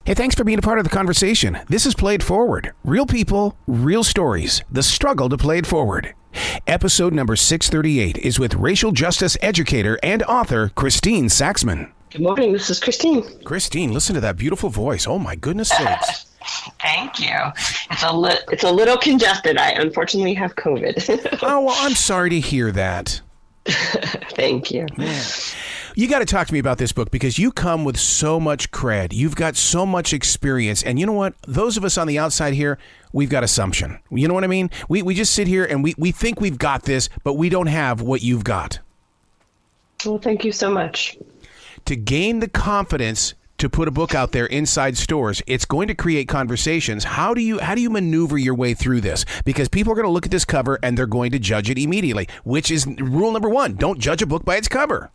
Hey, thanks for being a part of the conversation. This is Play It Forward. Real people, real stories. The struggle to play it forward. Episode number 638 is with racial justice educator and author Christine Saxman. Good morning. This is Christine. Christine, listen to that beautiful voice. Oh, my goodness sakes. Thank you. It's a little congested. I unfortunately have COVID. Oh, well, I'm sorry to hear that. Thank you. Man. You got to talk to me about this book because you come with so much cred. You've got so much experience. And you know what? Those of us on the outside here, we've got assumption. You know what I mean? We just sit here and we think we've got this, but we don't have what you've got. Well, thank you so much. To gain the confidence to put a book out there inside stores, it's going to create conversations. How do you maneuver your way through this? Because people are going to look at this cover and they're going to judge it immediately, which is rule number one. Don't judge a book by its cover.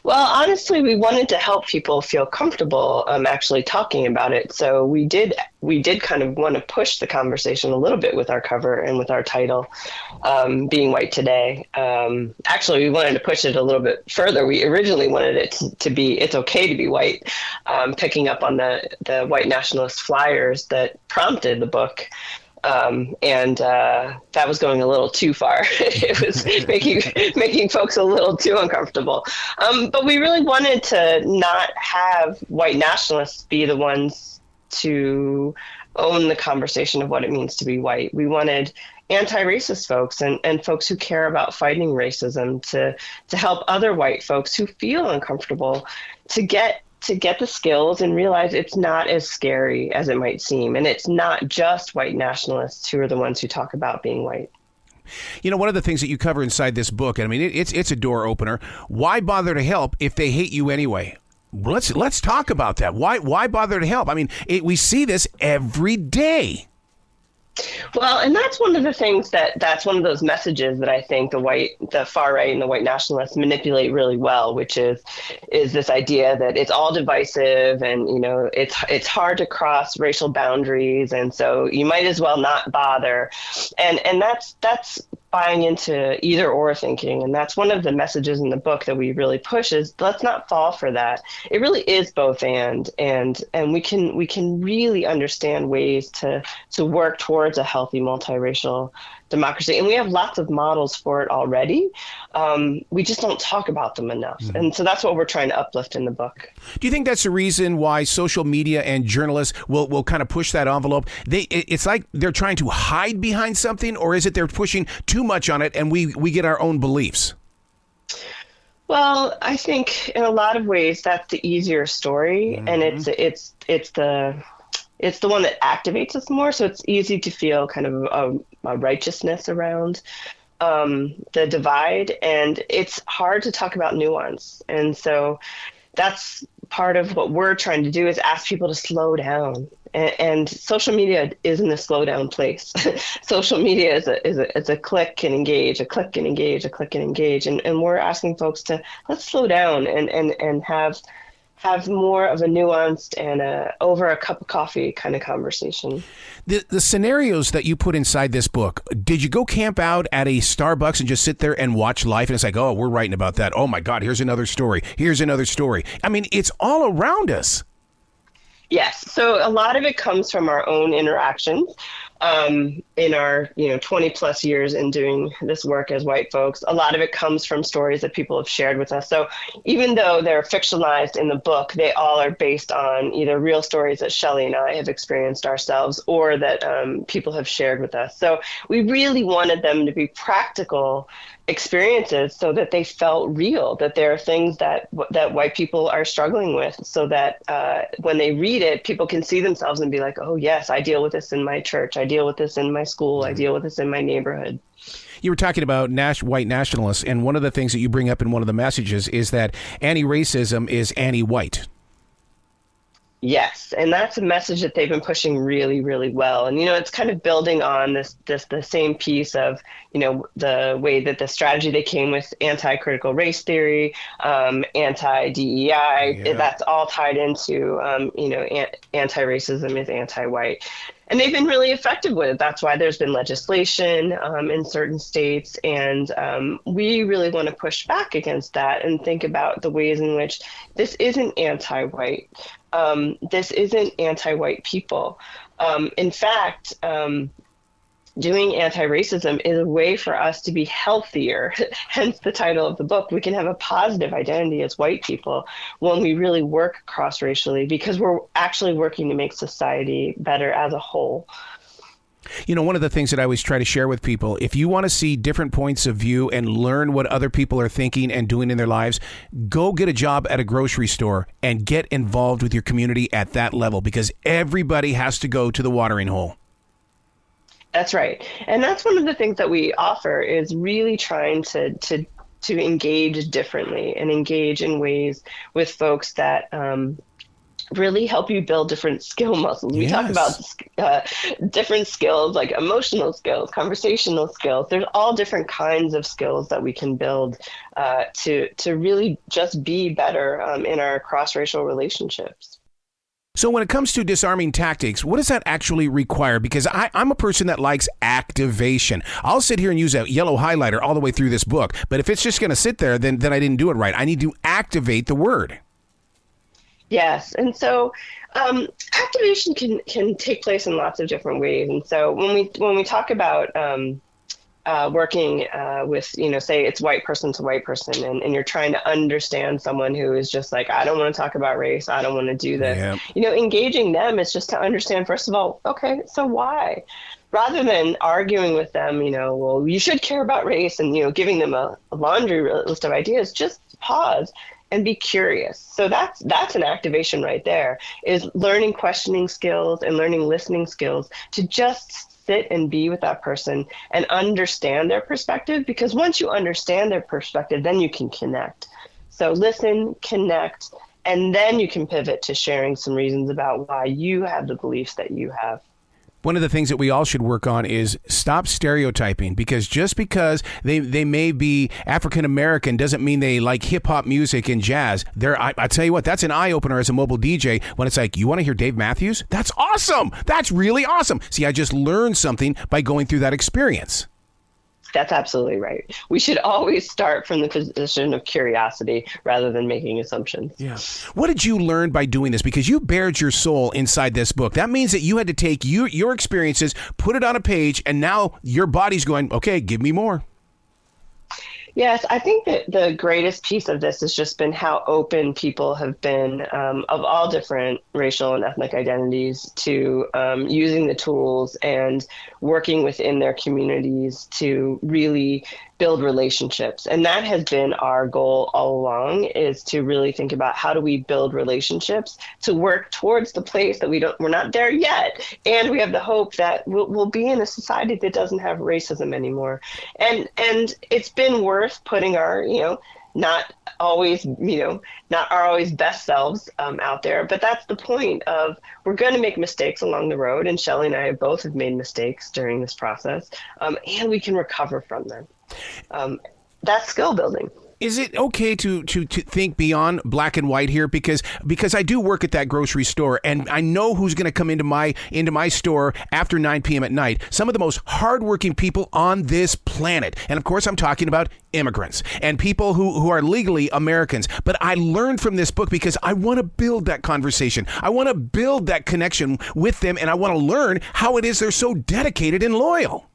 Well, honestly, we wanted to help people feel comfortable actually talking about it. So we did kind of want to push the conversation a little bit with our cover and with our title, Being White Today. Actually, we wanted to push it a little bit further. We originally wanted it to be It's Okay to Be White, picking up on the white nationalist flyers that prompted the book. That was going a little too far. It was making folks a little too uncomfortable. But we really wanted to not have white nationalists be the ones to own the conversation of what it means to be white. We wanted anti-racist folks and folks who care about fighting racism to help other white folks who feel uncomfortable to get the skills and realize it's not as scary as it might seem. And it's not just white nationalists who are the ones who talk about being white. You know, one of the things that you cover inside this book, and I mean, it's a door opener. Why bother to help if they hate you anyway? Let's talk about that. Why bother to help? I mean, we see this every day. Well, and that's one of the things that's one of those messages that I think the far right and the white nationalists manipulate really well, which is this idea that it's all divisive and, you know, it's hard to cross racial boundaries. And so you might as well not bother. And that's buying into either or thinking. And that's one of the messages in the book that we really push is let's not fall for that. It really is both and we can really understand ways to work towards a healthy multiracial democracy. And we have lots of models for it already. We just don't talk about them enough. Mm-hmm. And so that's what we're trying to uplift in the book. Do you think that's the reason why social media and journalists will kind of push that envelope? It's like they're trying to hide behind something, or is it they're pushing too much on it and we get our own beliefs? Well, I think in a lot of ways that's the easier story. Mm-hmm. And it's the one that activates us more. So it's easy to feel kind of a righteousness around the divide. And it's hard to talk about nuance. And so that's part of what we're trying to do is ask people to slow down. And social media isn't a slow down place. Social media is a click and engage, a click and engage, a click and engage. And we're asking folks to let's slow down and have more of a nuanced and over a cup of coffee kind of conversation. The scenarios that you put inside this book, did you go camp out at a Starbucks and just sit there and watch life? And it's like, oh, we're writing about that. Oh, my God, here's another story. Here's another story. I mean, it's all around us. Yes. So a lot of it comes from our own interactions. In our 20 plus years in doing this work as white folks, a lot of it comes from stories that people have shared with us. So even though they're fictionalized in the book, they all are based on either real stories that Shelley and I have experienced ourselves or that people have shared with us. So we really wanted them to be practical experiences so that they felt real, that there are things that white people are struggling with, so that when they read it, people can see themselves and be like, oh, yes, I deal with this in my church. I deal with this in my school. I deal with this in my neighborhood. You were talking about white nationalists, and one of the things that you bring up in one of the messages is that anti-racism is anti-white. Yes, and that's a message that they've been pushing really, really well. And, it's kind of building on the same piece of, the way that the strategy they came with anti-critical race theory, anti-DEI, that's all tied into, anti-racism is anti-white. And they've been really effective with it. That's why there's been legislation in certain states. And we really want to push back against that and think about the ways in which this isn't anti-white. This isn't anti-white people. In fact, doing anti-racism is a way for us to be healthier, hence the title of the book. We can have a positive identity as white people when we really work cross-racially, because we're actually working to make society better as a whole. You know, one of the things that I always try to share with people, if you want to see different points of view and learn what other people are thinking and doing in their lives, go get a job at a grocery store and get involved with your community at that level, because everybody has to go to the watering hole. That's right. And that's one of the things that we offer, is really trying to engage differently and engage in ways with folks that really help you build different skill muscles. We talk about different skills, like emotional skills, conversational skills. There's all different kinds of skills that we can build to really just be better in our cross-racial relationships. So when it comes to disarming tactics, what does that actually require? Because I'm a person that likes activation. I'll sit here and use a yellow highlighter all the way through this book, but if it's just going to sit there, then I didn't do it right. I need to activate the word. Yes. And so activation can take place in lots of different ways. And so when we talk about working with, say it's white person to white person, and you're trying to understand someone who is just like, I don't want to talk about race, I don't want to do this. Yeah. Engaging them is just to understand, first of all, okay, so why? Rather than arguing with them, well, you should care about race, and, giving them a laundry list of ideas, just pause and be curious. So that's an activation right there, is learning questioning skills and learning listening skills to just sit and be with that person and understand their perspective, because once you understand their perspective, then you can connect. So listen, connect, and then you can pivot to sharing some reasons about why you have the beliefs that you have. One of the things that we all should work on is stop stereotyping, because just because they may be African American doesn't mean they like hip hop music and jazz. I tell you what, that's an eye opener as a mobile DJ when it's like, you want to hear Dave Matthews? That's awesome. That's really awesome. See, I just learned something by going through that experience. That's absolutely right. We should always start from the position of curiosity rather than making assumptions. Yeah. What did you learn by doing this? Because you bared your soul inside this book. That means that you had to take your experiences, put it on a page, and now your body's going, okay, give me more. Yes, I think that the greatest piece of this has just been how open people have been, of all different racial and ethnic identities, to using the tools and working within their communities to really build relationships. And that has been our goal all along, is to really think about how do we build relationships to work towards the place that we're not there yet. And we have the hope that we'll be in a society that doesn't have racism anymore. And it's been worth putting our, not always best selves out there. But that's the point of, we're going to make mistakes along the road. And Shelley and I both have made mistakes during this process, and we can recover from them. That's skill building. Is it okay to think beyond black and white here? Because I do work at that grocery store, and I know who's going to come into my store after 9 p.m. at night. Some of the most hardworking people on this planet. And of course, I'm talking about immigrants and people who are legally Americans. But I learned from this book because I want to build that conversation. I want to build that connection with them, and I want to learn how it is they're so dedicated and loyal.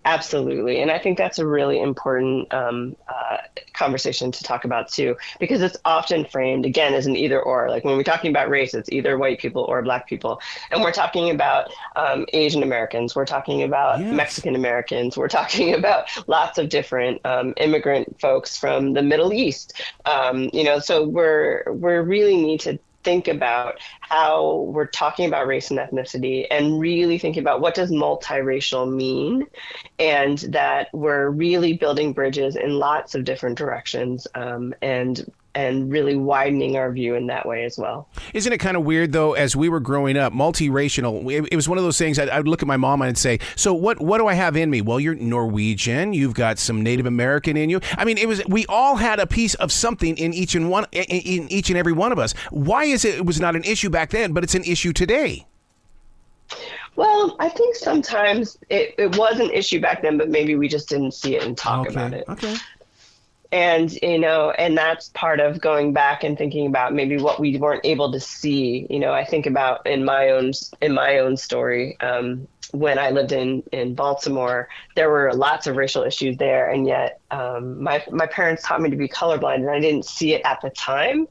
Absolutely. And I think that's a really important conversation to talk about too, because it's often framed, again, as an either or. Like when we're talking about race, it's either white people or black people. And we're talking about Asian Americans. We're talking about Mexican Americans. We're talking about lots of different immigrant folks from the Middle East. So we really need to think about how we're talking about race and ethnicity, and really thinking about what does multiracial mean, and that we're really building bridges in lots of different directions, and really widening our view in that way as well. Isn't it kind of weird, though, as we were growing up, multiracial, it was one of those things I would look at my mom and say, so what do I have in me? Well, you're Norwegian, you've got some Native American in you. I mean, we all had a piece of something in each and every one of us. Why is it was not an issue back then, but it's an issue today? Well, I think sometimes it was an issue back then, but maybe we just didn't see it and talk about it. Okay. And, and that's part of going back and thinking about maybe what we weren't able to see. I think about in my own story, when I lived in Baltimore, there were lots of racial issues there. And yet my parents taught me to be colorblind, and I didn't see it at the time.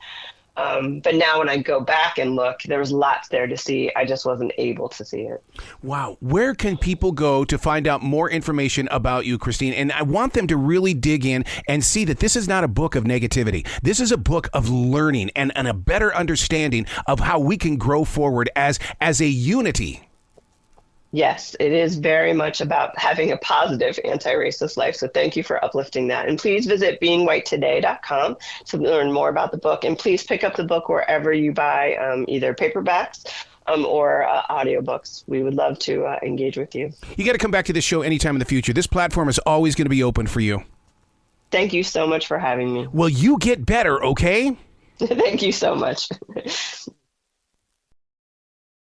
But now when I go back and look, there was lots there to see. I just wasn't able to see it. Wow. Where can people go to find out more information about you, Christine? And I want them to really dig in and see that this is not a book of negativity. This is a book of learning and a better understanding of how we can grow forward as a unity. Yes, it is very much about having a positive anti-racist life. So thank you for uplifting that. And please visit beingwhitetoday.com to learn more about the book. And please pick up the book wherever you buy either paperbacks or audiobooks. We would love to engage with you. You got to come back to this show anytime in the future. This platform is always going to be open for you. Thank you so much for having me. Well, you get better, okay? Thank you so much.